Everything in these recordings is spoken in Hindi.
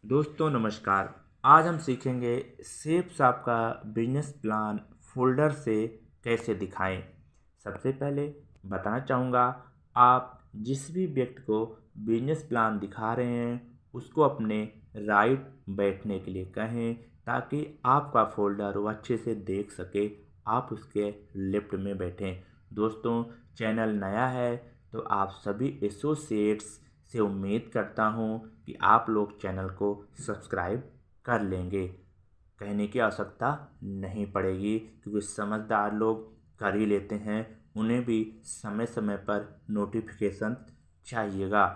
दोस्तों नमस्कार। आज हम सीखेंगे सेफ साप का बिजनेस प्लान फोल्डर से कैसे दिखाएं। सबसे पहले बताना चाहूँगा, आप जिस भी व्यक्ति को बिजनेस प्लान दिखा रहे हैं उसको अपने राइट बैठने के लिए कहें ताकि आपका फोल्डर वो अच्छे से देख सके। आप उसके लेफ्ट में बैठें। दोस्तों, चैनल नया है तो आप सभी एसोसिएट्स से उम्मीद करता हूँ कि आप लोग चैनल को सब्सक्राइब कर लेंगे। कहने की आवश्यकता नहीं पड़ेगी क्योंकि समझदार लोग कर ही लेते हैं। उन्हें भी समय समय पर नोटिफिकेशन चाहिएगा।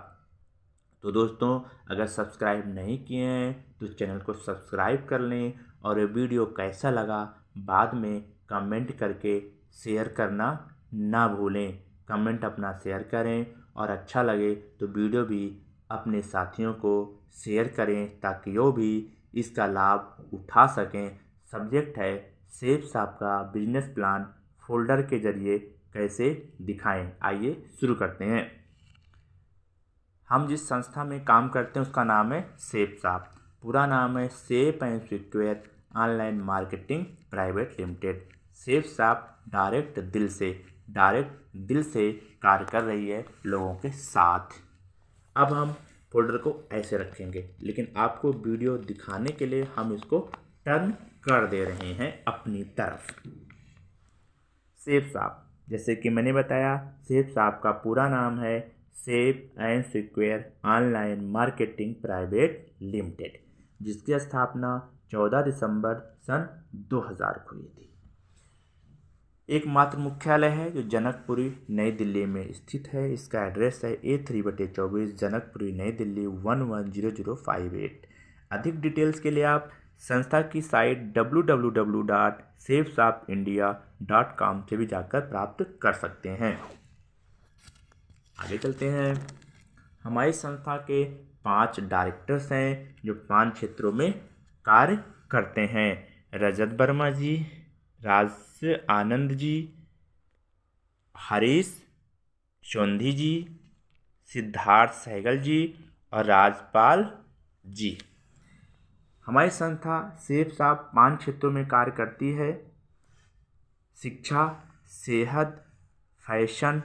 तो दोस्तों, अगर सब्सक्राइब नहीं किए हैं तो चैनल को सब्सक्राइब कर लें और ये वीडियो कैसा लगा बाद में कमेंट करके शेयर करना ना भूलें। कमेंट अपना शेयर करें और अच्छा लगे तो वीडियो भी अपने साथियों को शेयर करें ताकि वो भी इसका लाभ उठा सकें। सब्जेक्ट है सेफ साप का बिजनेस प्लान फोल्डर के जरिए कैसे दिखाएं। आइए शुरू करते हैं। हम जिस संस्था में काम करते हैं उसका नाम है सेफ साप। पूरा नाम है safe and secure online marketing private limited. Safe shop direct दिल से कार्य कर रही है लोगों के साथ। अब हम फोल्डर को ऐसे रखेंगे, लेकिन आपको वीडियो दिखाने के लिए हम इसको टर्न कर दे रहे हैं अपनी तरफ। सेफ साप, जैसे कि मैंने बताया, सेफ साप का पूरा नाम है safe and secure online marketing private limited, जिसकी स्थापना 14 दिसंबर सन 2000 को हुई थी। एकमात्र मुख्यालय है जो जनकपुरी नई दिल्ली में स्थित है। इसका एड्रेस है A3/24 जनकपुरी नई दिल्ली 110058। अधिक डिटेल्स के लिए आप संस्था की साइट www.safesapindia.com से भी जाकर प्राप्त कर सकते हैं। आगे चलते हैं। हमारी संस्था के 5 डायरेक्टर्स हैं जो 5 क्षेत्रों में कार्य करते हैं। रजत वर्मा जी, राज आनंद जी, हरीश चौंधी जी, सिद्धार्थ सहगल जी और राजपाल जी। हमारी संस्था सेफ साप 5 क्षेत्रों में कार्य करती है: शिक्षा, सेहत, फैशन,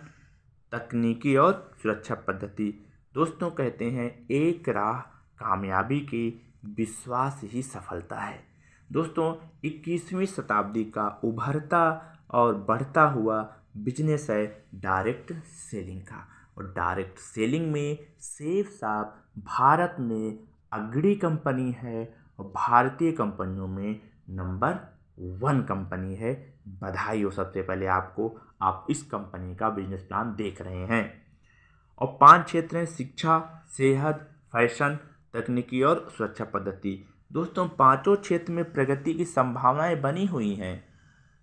तकनीकी और सुरक्षा पद्धति। दोस्तों, कहते हैं एक राह कामयाबी की विश्वास ही सफलता है। दोस्तों, 21वीं शताब्दी का उभरता और बढ़ता हुआ बिजनेस है डायरेक्ट सेलिंग का, और डायरेक्ट सेलिंग में सेफ साप भारत में अग्रणी कंपनी है और भारतीय कंपनियों में नंबर 1 कंपनी है। बधाई हो सबसे पहले आपको, आप इस कंपनी का बिजनेस प्लान देख रहे हैं। और 5 क्षेत्र हैं: शिक्षा, सेहत, फैशन, तकनीकी और सुरक्षा पद्धति। दोस्तों, पांचों क्षेत्र में प्रगति की संभावनाएं बनी हुई हैं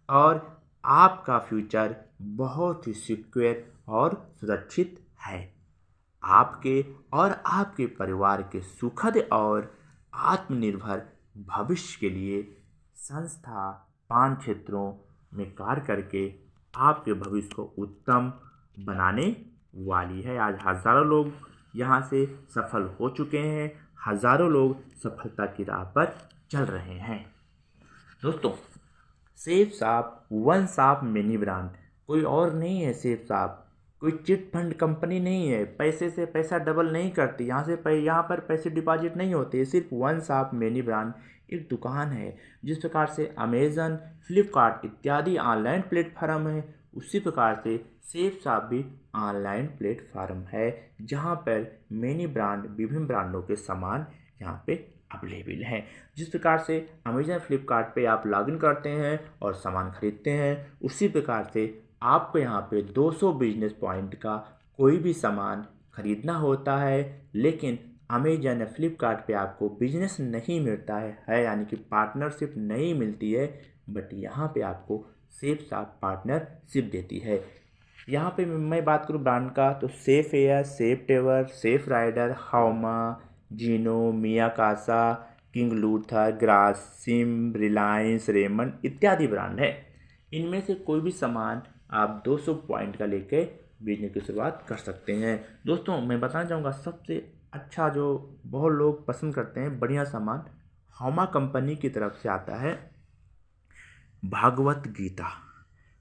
और आपका फ्यूचर बहुत ही सिक्योर और सुरक्षित है। आपके और आपके परिवार के सुखद और आत्मनिर्भर भविष्य के लिए संस्था 5 क्षेत्रों में कार्य करके आपके भविष्य को उत्तम बनाने वाली है। आज हज़ारों लोग यहाँ से सफल हो चुके हैं, हज़ारों लोग सफलता की राह पर चल रहे हैं। दोस्तों, safe shop one shop mini brand कोई और नहीं है। सेफ साप कोई चिट फंड कंपनी नहीं है, पैसे से पैसा डबल नहीं करती। यहाँ पर पैसे डिपॉजिट नहीं होते। सिर्फ वन साप मिनी ब्रांड एक दुकान है। जिस प्रकार से अमेज़न, फ्लिपकार्ट इत्यादि ऑनलाइन प्लेटफार्म है, उसी प्रकार से सेफ साप भी ऑनलाइन प्लेटफार्म है जहाँ पर मिनी ब्रांड विभिन्न ब्रांडों के सामान यहाँ पे अवेलेबल है। जिस प्रकार से अमेजन फ्लिपकार्ट पे आप लॉगिन करते हैं और सामान खरीदते हैं, उसी प्रकार से आपको यहाँ पे 200 बिजनेस पॉइंट का कोई भी सामान खरीदना होता है, लेकिन अमेजन या फ्लिपकार्ट पे आपको बिजनेस नहीं मिलता है, यानी कि पार्टनरशिप नहीं मिलती है। बट यहाँ पे आपको सेफ साप पार्टनरशिप देती है। यहाँ पे मैं बात करूँ ब्रांड का तो सेफ एयर, सेफ टेवर, सेफ राइडर, हाउमा, Gino, Miacasa, King Luther, Grasim, Reliance, Raymond इत्यादि ब्रांड है। इनमें से कोई भी सामान आप 200 पॉइंट का लेके बिजनेस की शुरुआत कर सकते हैं। दोस्तों, मैं बताना चाहूँगा सबसे अच्छा जो बहुत लोग पसंद करते हैं बढ़िया सामान हमा कंपनी की तरफ से आता है Bhagavad Gita.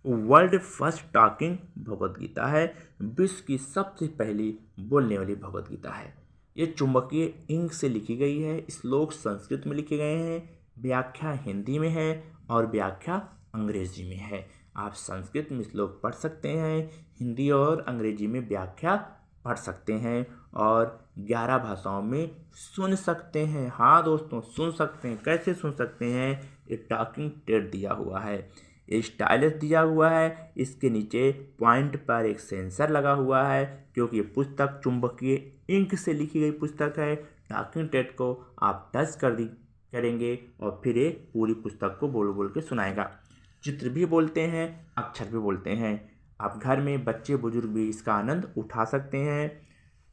World first talking Bhagavad Gita है। विश्व की सबसे पहली बोलने वाली भगवत गीता है। ये चुंबकीय इंक से लिखी गई है। श्लोक संस्कृत में लिखे गए हैं, व्याख्या हिंदी में है और व्याख्या अंग्रेजी में है। आप संस्कृत में श्लोक पढ़ सकते हैं, हिंदी और अंग्रेजी में व्याख्या पढ़ सकते हैं और 11 भाषाओं में सुन सकते हैं। हाँ दोस्तों, सुन सकते हैं। कैसे सुन सकते हैं? एक टॉकिंग टेड दिया हुआ है, एक स्टाइलस दिया हुआ है, इसके नीचे पॉइंट पर एक सेंसर लगा हुआ है क्योंकि ये पुस्तक चुंबकीय इंक से लिखी गई पुस्तक है। टॉकिंग टेड को आप टच करेंगे और फिर ये पूरी पुस्तक को बोल बोल के सुनाएगा। चित्र भी बोलते हैं, अक्षर भी बोलते हैं। आप घर में बच्चे बुजुर्ग भी इसका आनंद उठा सकते हैं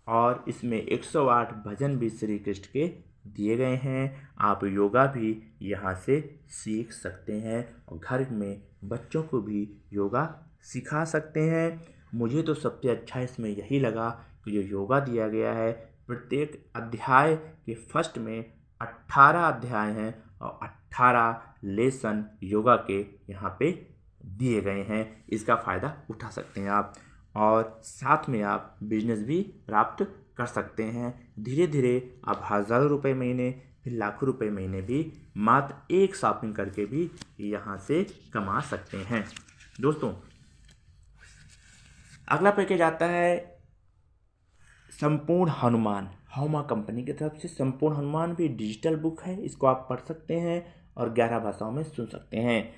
और इसमें 108 भजन भी श्री कृष्ण के दिए गए हैं। आप योगा भी यहाँ से सीख सकते हैं और घर में बच्चों को भी योगा सिखा सकते हैं। मुझे तो सबसे अच्छा इसमें यही लगा कि जो योगा दिया गया है, प्रत्येक अध्याय के फर्स्ट में 18 अध्याय हैं और 18 लेसन योगा के यहाँ पे दिए गए हैं। इसका फ़ायदा उठा सकते हैं आप और साथ में आप बिजनेस भी प्राप्त कर सकते हैं। धीरे धीरे आप हज़ारों रुपए महीने फिर लाखों रुपए महीने भी मात्र एक शॉपिंग करके भी यहाँ से कमा सकते हैं। दोस्तों, अगला पैकेज आता है संपूर्ण हनुमान। हमा कंपनी की तरफ से संपूर्ण हनुमान भी डिजिटल बुक है। इसको आप पढ़ सकते हैं और 11 भाषाओं में सुन सकते हैं।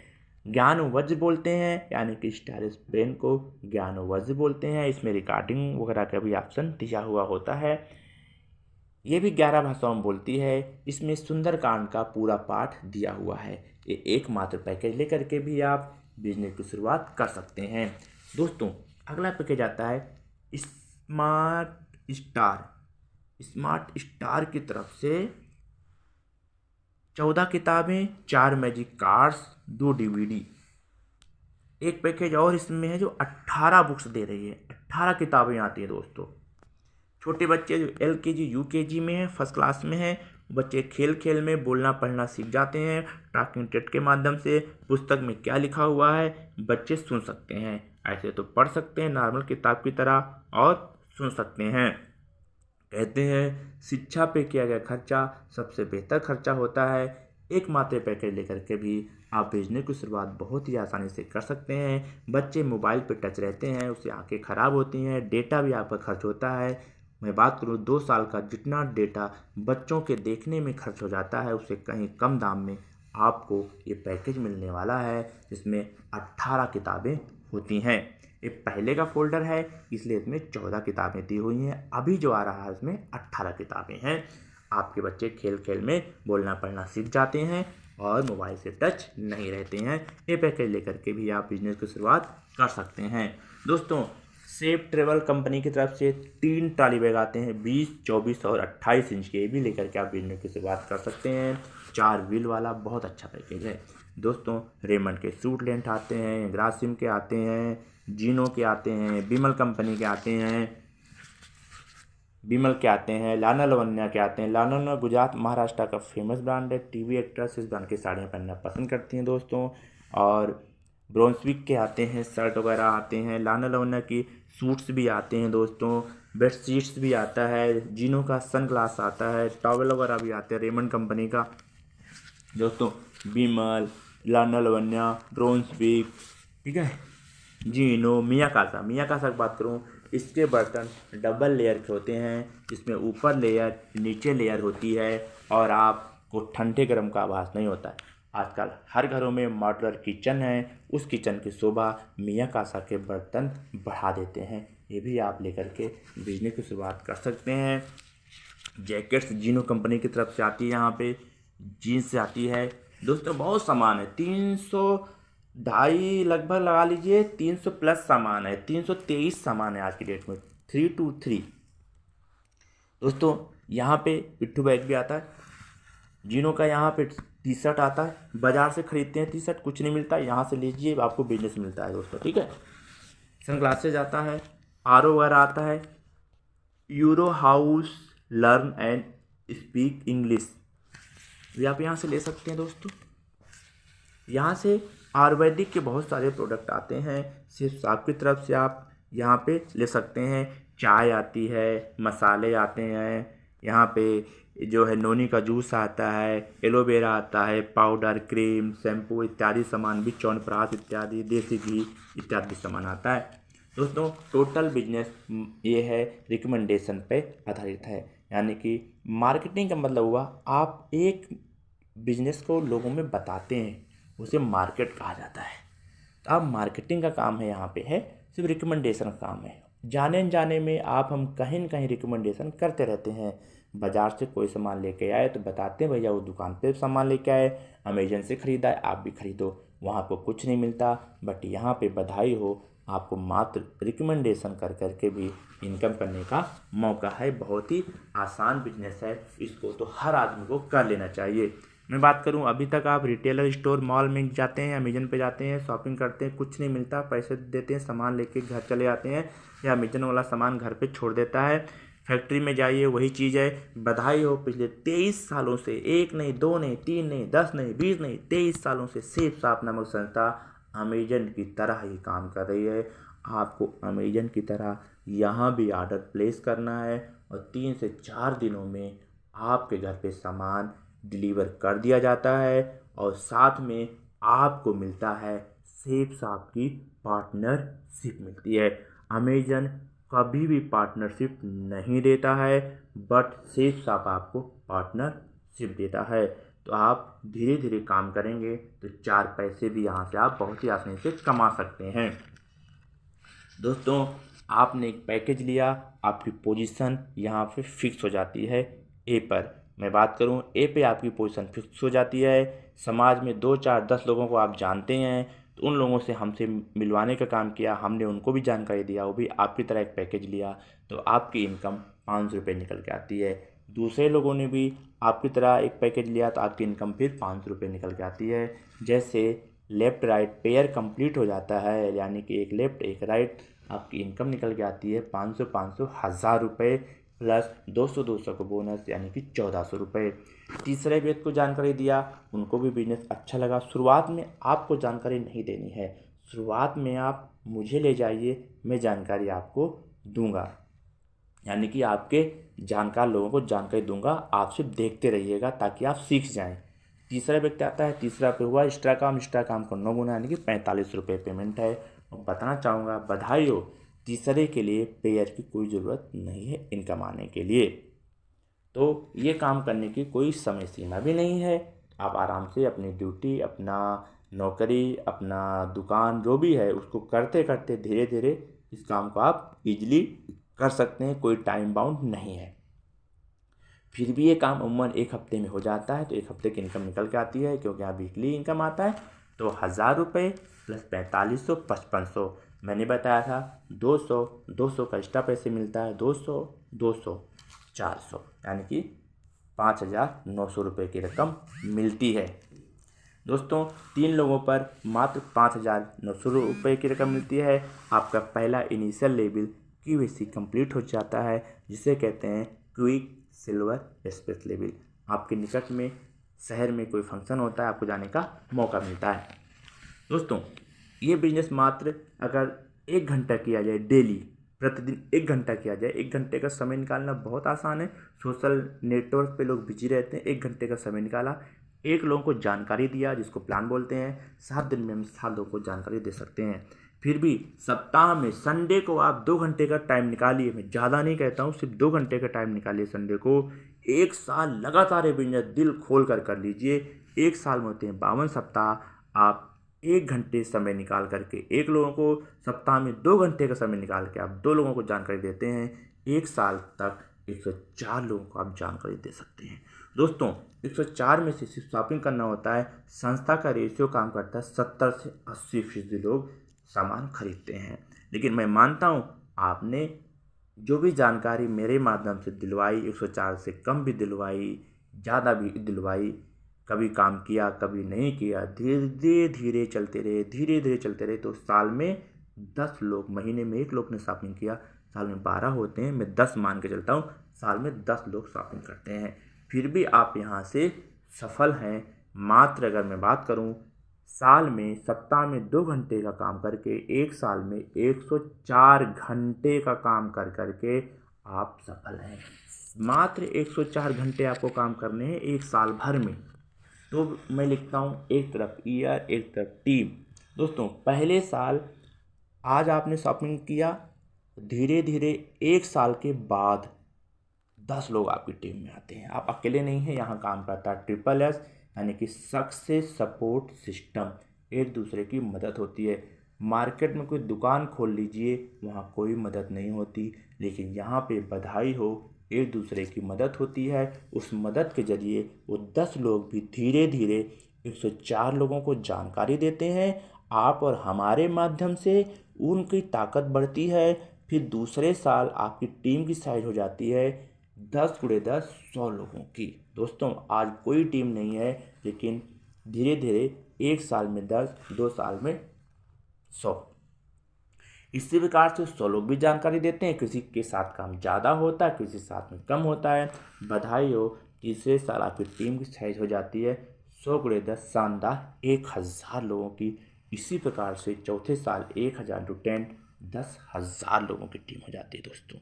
ज्ञान वज्र बोलते हैं, यानी कि स्टाइलिश पेन को ज्ञान वज्र बोलते हैं। इसमें रिकॉर्डिंग वगैरह का भी ऑप्शन दिया हुआ होता है। ये भी 11 भाषाओं में बोलती है। इसमें सुंदरकांड का पूरा पाठ दिया हुआ है। ये एकमात्र पैकेज लेकर के भी आप बिजनेस की शुरुआत कर सकते हैं। दोस्तों, अगला पैकेज आता है स्मार्ट स्टार। स्मार्ट स्टार की तरफ से 14 किताबें, 4 मैजिक कार्ड्स, 2 DVD। एक पैकेज और इसमें है जो 18 बुक्स दे रही है। 18 किताबें आती हैं दोस्तों। छोटे बच्चे जो LKG UKG में है, फर्स्ट क्लास में है, बच्चे खेल खेल में बोलना पढ़ना सीख जाते हैं। टॉकिंग टेड के माध्यम से पुस्तक में क्या लिखा हुआ है बच्चे सुन सकते हैं। ऐसे तो पढ़ सकते हैं नॉर्मल किताब की तरह और सुन सकते हैं। कहते हैं शिक्षा पे किया गया खर्चा सबसे बेहतर खर्चा होता है। एकमात्र पैकेज लेकर के भी आप बिजनेस की शुरुआत बहुत ही आसानी से कर सकते हैं। बच्चे मोबाइल पे टच रहते हैं, उससे आंखें खराब होती हैं, डेटा भी आपका खर्च होता है। मैं बात करूँ 2 साल का जितना डेटा बच्चों के देखने में खर्च हो जाता है, उससे कहीं कम दाम में आपको ये पैकेज मिलने वाला है जिसमें 18 किताबें होती हैं। ये पहले का फोल्डर है इसलिए इसमें 14 किताबें दी हुई हैं। अभी जो आ रहा है उसमें 18 किताबें हैं। आपके बच्चे खेल खेल में बोलना पढ़ना सीख जाते हैं और मोबाइल से टच नहीं रहते हैं। ये पैकेज लेकर के भी आप बिजनेस की शुरुआत कर सकते हैं। दोस्तों, सेफ ट्रेवल कंपनी की तरफ से 3 ट्रॉली बैग आते हैं, 20, 24 और 28 इंच के। भी लेकर के आप बिजनेस की शुरुआत कर सकते हैं। 4 व्हील वाला बहुत अच्छा पैकेज है। दोस्तों, रेमंड के सूट लेंथ आते हैं, ग्रासिम के आते हैं, जीनो के आते हैं, बिमल कंपनी के आते हैं, लाना लवन्या के आते हैं। लाना गुजरात महाराष्ट्र का फेमस ब्रांड है। टीवी एक्ट्रेस इस ब्रांड की साड़ियाँ पहनना पसंद करती हैं दोस्तों। और ब्रोन्सविक के आते हैं, शर्ट वगैरह आते हैं। लाना लवन्या की सूट्स भी आते हैं दोस्तों, बेडशीट्स भी आता है, जीनो का सन ग्लास आता है, टॉवल वगैरह भी आते हैं रेमंड कंपनी का। दोस्तों, बिमल, लाना लवन्या, ब्रोन्सविक, ठीक है, जीनो, मियाकासा की बात करूँ, इसके बर्तन डबल लेयर के होते हैं, जिसमें ऊपर लेयर नीचे लेयर होती है और आपको ठंडे गर्म का आभास नहीं होता है। आजकल हर घरों में मॉड्यूलर किचन है, उस किचन की शोभा मियाकासा के बर्तन बढ़ा देते हैं। ये भी आप लेकर के बिजनेस की शुरुआत कर सकते हैं। जैकेट्स जीनो कंपनी की तरफ से आती है, यहाँ पे जीन्स आती है। दोस्तों, बहुत सामान है, 302 लगभग लगा लीजिए, 300 प्लस सामान है, 323 सामान है आज की डेट में, 323। दोस्तों, यहाँ पे पिट्ठू बैग भी आता है, जीनो का यहाँ पे टी शर्ट आता है। बाजार से खरीदते हैं टी शर्ट, कुछ नहीं मिलता, यहाँ से लीजिए आपको बिजनेस मिलता है दोस्तों, ठीक है। सन ग्लासेज आता है, RO वगैरह आता है, euro house learn and speak English, ये आप यहाँ से ले सकते हैं दोस्तों। यहाँ से आयुर्वेदिक के बहुत सारे प्रोडक्ट आते हैं, सिर्फ आपकी तरफ से आप यहाँ पे ले सकते हैं। चाय आती है, मसाले आते हैं, यहाँ पे जो है नोनी का जूस आता है, एलोवेरा आता है, पाउडर, क्रीम, शैम्पू इत्यादि सामान भी, च्यवनप्राश इत्यादि, देसी घी इत्यादि सामान आता है। दोस्तों टोटल बिजनेस ये है रिकमेंडेशन पे आधारित है, यानी कि मार्केटिंग का मतलब हुआ आप एक बिजनेस को लोगों में बताते हैं, उसे मार्केट कहा जाता है। तो अब मार्केटिंग का काम है, यहाँ पे है सिर्फ रिकमेंडेशन का काम है। जाने अनजाने में आप हम कहीं न कहीं रिकमेंडेशन करते रहते हैं। बाज़ार से कोई सामान लेके आए तो बताते हैं भैया वो दुकान पे सामान लेके आए, अमेजन से ख़रीदा है, आप भी खरीदो। वहाँ आपको कुछ नहीं मिलता, बट यहाँ पे बधाई हो, आपको मात्र रिकमेंडेशन कर करके भी इनकम करने का मौका है। बहुत ही आसान बिजनेस है, इसको तो हर आदमी को कर लेना चाहिए। मैं बात करूं, अभी तक आप रिटेलर स्टोर मॉल में जाते हैं, अमेजन पे जाते हैं, शॉपिंग करते हैं, कुछ नहीं मिलता, पैसे देते हैं, सामान लेके घर चले आते हैं, या अमेजन वाला सामान घर पे छोड़ देता है। फैक्ट्री में जाइए, वही चीज़ है। बधाई हो, पिछले 23 सालों से, 1 नहीं, 2 नहीं, 3 नहीं, 10 नहीं, 20 नहीं, 23 सालों से सेफ शॉप नामक संस्था अमेजन की तरह ही काम कर रही है। आपको अमेजन की तरह यहाँ भी ऑर्डर प्लेस करना है और 3 से 4 दिनों में आपके घर पे सामान डिलीवर कर दिया जाता है, और साथ में आपको मिलता है सेफ शॉप की पार्टनरशिप मिलती है। अमेजन कभी भी पार्टनरशिप नहीं देता है, बट सेफ शॉप आपको पार्टनरशिप देता है। तो आप धीरे धीरे काम करेंगे तो 4 पैसे भी यहाँ से आप बहुत ही आसानी से कमा सकते हैं। दोस्तों आपने एक पैकेज लिया, आपकी पोजीशन यहाँ पे फिक्स हो जाती है ए पर। मैं बात करूँ, ए पे आपकी पोजीशन फिक्स हो जाती है। समाज में 2, 4, 10 लोगों को आप जानते हैं, तो उन लोगों से हमसे मिलवाने का काम किया, हमने उनको भी जानकारी दिया, वो भी आपकी तरह एक पैकेज लिया, तो आपकी इनकम 500 रुपये निकल के आती है। दूसरे लोगों ने भी आपकी तरह एक पैकेज लिया तो आपकी इनकम फिर 500 रुपये निकल के आती है। जैसे लेफ़्ट राइट पेयर कंप्लीट हो जाता है, यानी कि एक लेफ़्ट एक राइट, आपकी इनकम निकल के आती है 500, 500, 1000 रुपये प्लस 200, 200 को बोनस, यानी कि 1400 रुपये। तीसरे व्यक्ति को जानकारी दिया, उनको भी बिजनेस अच्छा लगा। शुरुआत में आपको जानकारी नहीं देनी है, शुरुआत में आप मुझे ले जाइए, मैं जानकारी आपको दूंगा, यानी कि आपके जानकार लोगों को जानकारी दूंगा, आप सिर्फ देखते रहिएगा ताकि आप सीख जाएं। तीसरा व्यक्ति आता है, तीसरा पे हुआ एक्स्ट्रा काम का 9 गुना, यानी कि 45 रुपये पेमेंट है। और बताना चाहूँगा, बधाई हो, तीसरे के लिए पेयर की कोई ज़रूरत नहीं है इनकम आने के लिए। तो ये काम करने की कोई समय सीमा भी नहीं है, आप आराम से अपनी ड्यूटी, अपना नौकरी, अपना दुकान जो भी है उसको करते करते धीरे धीरे इस काम को आप इजीली कर सकते हैं, कोई टाइम बाउंड नहीं है। फिर भी ये काम अमूमन 1 हफ्ते में हो जाता है, तो 1 हफ्ते की इनकम निकल के आती है, क्योंकि यहाँ वीकली इनकम आता है। तो 1000 रुपये प्लस 4500, 5500, मैंने बताया था 200, 200 का एक्स्ट्रा पैसे मिलता है, 200, 200, 400, यानी कि 5900 रुपये की रकम मिलती है। दोस्तों 3 लोगों पर मात्र 5900 रुपये की रकम मिलती है। आपका पहला इनिशियल लेवल QVC कंप्लीट हो जाता है, जिसे कहते हैं क्विक सिल्वर एक्सप्रेस लेवल। आपके निकट में शहर में कोई फंक्शन होता है, आपको जाने का मौका मिलता है। दोस्तों ये बिजनेस मात्र अगर 1 घंटा किया जाए, डेली प्रतिदिन 1 घंटा किया जाए, 1 घंटे का समय निकालना बहुत आसान है। सोशल नेटवर्क पे लोग बिजी रहते हैं, 1 घंटे का समय निकाला, 1 लोगों को जानकारी दिया, जिसको प्लान बोलते हैं। 7 दिन में हम 7 लोगों को जानकारी दे सकते हैं। फिर भी सप्ताह में संडे को आप 2 घंटे का टाइम निकालिए, मैं ज़्यादा नहीं कहता हूँ, सिर्फ 2 घंटे का टाइम निकालिए संडे को। 1 साल लगातार ये बिजनेस दिल खोल कर लीजिए। 1 साल में होते हैं 52 सप्ताह। आप 1 घंटे समय निकाल करके 1 लोगों को, सप्ताह में 2 घंटे का समय निकाल के आप 2 लोगों को जानकारी देते हैं, 1 साल तक 104 लोगों को आप जानकारी दे सकते हैं। दोस्तों 104 में से सिर्फ शॉपिंग करना होता है। संस्था का रेशियो काम करता है 70 से 80% लोग सामान खरीदते हैं। लेकिन मैं मानता हूँ आपने जो भी जानकारी मेरे माध्यम से दिलवाई, 104 से कम भी दिलवाई, ज़्यादा भी दिलवाई, कभी काम किया कभी नहीं किया, धीरे धीरे चलते रहे, धीरे धीरे चलते रहे, तो साल में 10 लोग, महीने में 1 लोग ने शॉपिंग किया, साल में 12 होते हैं, मैं 10 मान के चलता हूँ, साल में 10 लोग शॉपिंग करते हैं। फिर भी आप यहाँ से सफल हैं। मात्र अगर मैं बात करूँ, साल में सप्ताह में 2 घंटे का काम करके एक साल में 104 घंटे का काम कर करके आप सफल हैं। मात्र 104 घंटे आपको काम करने हैं एक साल भर में। तो मैं लिखता हूँ एक तरफ ईयर, एक तरफ टीम। दोस्तों, पहले साल आज आपने शॉपिंग किया, धीरे धीरे एक साल के बाद 10 लोग आपकी टीम में आते हैं। आप अकेले नहीं हैं, यहाँ काम करता है ट्रिपल एस, यानी कि सक्सेस सपोर्ट सिस्टम। एक दूसरे की मदद होती है। मार्केट में कोई दुकान खोल लीजिए, वहाँ कोई मदद नहीं होती, लेकिन यहाँ पे बधाई हो, एक दूसरे की मदद होती है। उस मदद के जरिए वो 10 लोग भी धीरे धीरे 104 लोगों को जानकारी देते हैं। आप और हमारे माध्यम से उनकी ताकत बढ़ती है। फिर दूसरे साल आपकी टीम की साइज हो जाती है 10 × 10 100 लोगों की। दोस्तों, आज कोई टीम नहीं है, लेकिन धीरे धीरे एक साल में 10, 2 साल में 100। इसी प्रकार से 100 लोग भी जानकारी देते हैं। किसी के साथ काम ज़्यादा होता है, किसी साथ में कम होता है। बधाई हो, तीसरे साल आपकी टीम की साइज हो जाती है 100 × 10 शानदार 1000 लोगों की। इसी प्रकार से चौथे साल 1000 × 10 10,000 लोगों की टीम हो जाती है। दोस्तों,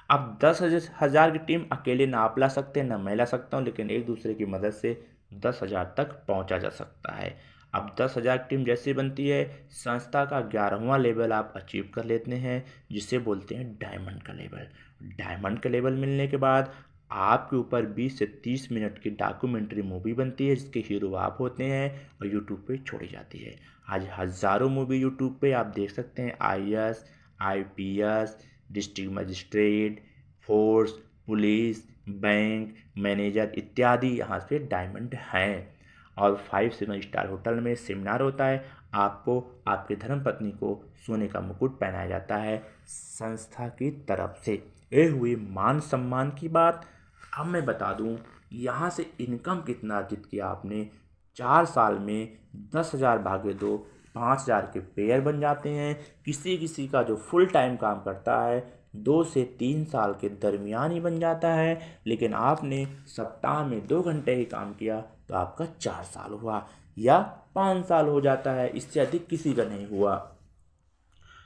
अब 10,000 की टीम अकेले ना आप ला सकते हैं, ना मैं ला सकता हूँ, लेकिन एक दूसरे की मदद से 10,000 तक पहुँचा जा सकता है। अब 10,000 की टीम जैसे बनती है, संस्था का 11वां लेवल आप अचीव कर लेते हैं, जिसे बोलते हैं डायमंड का लेवल। डायमंड का लेवल मिलने के बाद आपके ऊपर 20 से 30 मिनट की डॉक्यूमेंट्री मूवी बनती है, जिसके हीरो आप होते हैं और यूट्यूब पे छोड़ी जाती है। आज हज़ारों मूवी यूट्यूब पे आप देख सकते हैं। IAS, IPS, district magistrate, force, police, bank manager इत्यादि यहाँ पे डायमंड हैं। और 5 स्टार होटल में सेमिनार होता है। आपको आपके धर्मपत्नी को सोने का मुकुट पहनाया जाता है संस्था की तरफ से। ये हुई मान सम्मान की बात। अब मैं बता दूं, यहाँ से इनकम कितना अर्जित किया आपने। 4 साल में 10,000 भागे 2, 5,000 के पेयर बन जाते हैं। किसी किसी का जो फुल टाइम काम करता है 2 से 3 साल के दरमियान ही बन जाता है, लेकिन आपने सप्ताह में 2 घंटे ही काम किया तो आपका 4 साल हुआ या 5 साल हो जाता है, इससे अधिक किसी का नहीं हुआ।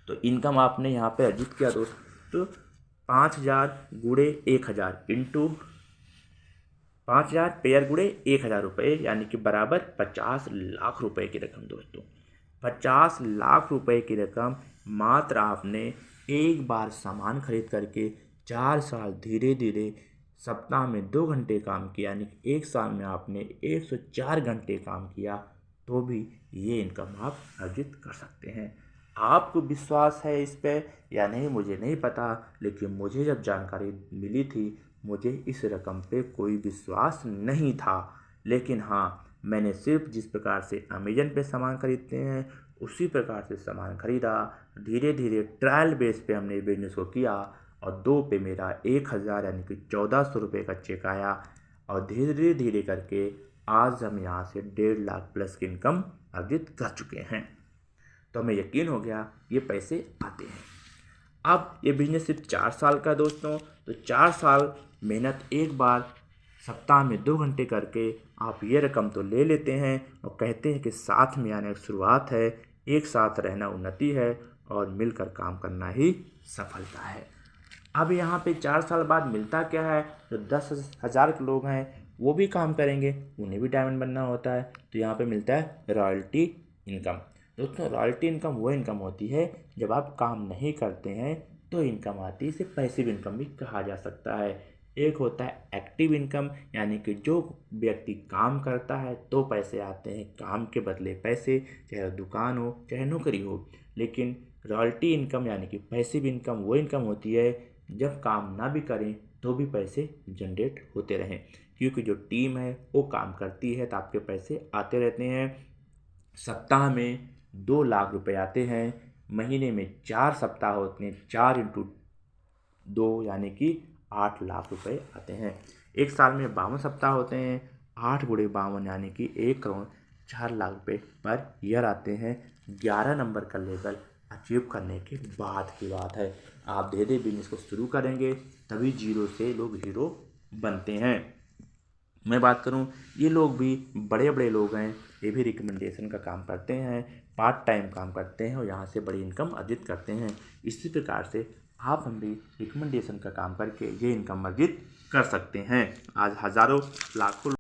तो इनकम आपने यहाँ पे अर्जित किया दोस्तों 5,000 × 1,000 इंटू 5,000 पेयर गुणे 1,000 रुपये, यानी कि बराबर 50 लाख रुपए की रकम। दोस्तों, 50 लाख रुपए की रकम मात्र आपने एक बार सामान खरीद करके 4 साल धीरे धीरे सप्ताह में 2 घंटे काम किया, यानी कि एक साल में आपने 104 घंटे काम किया, तो भी ये इनकम आप अर्जित कर सकते हैं। आपको विश्वास है इस पे या नहीं मुझे नहीं पता, लेकिन मुझे जब जानकारी मिली थी मुझे इस रकम पे कोई विश्वास नहीं था। लेकिन हाँ, मैंने सिर्फ जिस प्रकार से अमेजन पे सामान खरीदते हैं उसी प्रकार से सामान खरीदा। धीरे धीरे ट्रायल बेस पे हमने बिजनेस को किया और 2 पे मेरा 1,000 यानी कि 1,400 रुपये का चेक आया। और धीरे धीरे करके आज हम यहाँ से 1.5 लाख प्लस की इनकम अर्जित कर चुके हैं। तो हमें यकीन हो गया ये पैसे आते हैं। अब ये बिजनेस सिर्फ 4 साल का दोस्तों, तो 4 साल मेहनत एक बार सप्ताह में 2 घंटे करके आप ये रकम तो ले लेते हैं और कहते हैं कि साथ में आने की शुरुआत है। एक साथ रहना उन्नति है और मिलकर काम करना ही सफलता है। अब यहाँ पे 4 साल बाद मिलता क्या है, जो 10,000 के लोग हैं वो भी काम करेंगे, उन्हें भी डायमंड बनना होता है, तो यहाँ पे मिलता है रॉयल्टी इनकम। दोस्तों, रॉयल्टी इनकम वो इनकम होती है जब आप काम नहीं करते हैं तो इनकम आती है। इसे पैसिव इनकम भी कहा जा सकता है। एक होता है एक्टिव इनकम, यानी कि जो व्यक्ति काम करता है तो पैसे आते हैं, काम के बदले पैसे, चाहे दुकान हो चाहे नौकरी हो। लेकिन रॉयल्टी इनकम यानी कि पैसिव इनकम वो इनकम होती है जब काम ना भी करें तो भी पैसे जनरेट होते रहें, क्योंकि जो टीम है वो काम करती है तो आपके पैसे आते रहते हैं। सप्ताह में 2 लाख रुपए आते हैं, महीने में 4 सप्ताह होते हैं, 4 × 2 यानी कि 8 लाख रुपए आते हैं। एक साल में 52 सप्ताह होते हैं, 8 × 52 यानी कि 1,04,00,000 रुपये पर ईयर आते हैं। 11 नंबर का लेवल अचीव करने के बाद की बात है। आप धीरे धीरे बिजनेस को शुरू करेंगे, तभी जीरो से लोग हीरो बनते हैं। मैं बात करूं, ये लोग भी बड़े बड़े लोग हैं, ये भी रिकमेंडेशन का काम करते हैं, पार्ट टाइम काम करते हैं और यहाँ से बड़ी इनकम अर्जित करते हैं। इसी प्रकार से आप हम भी रिकमेंडेशन का काम करके ये इनकम अर्जित कर सकते हैं। आज हज़ारों लाखों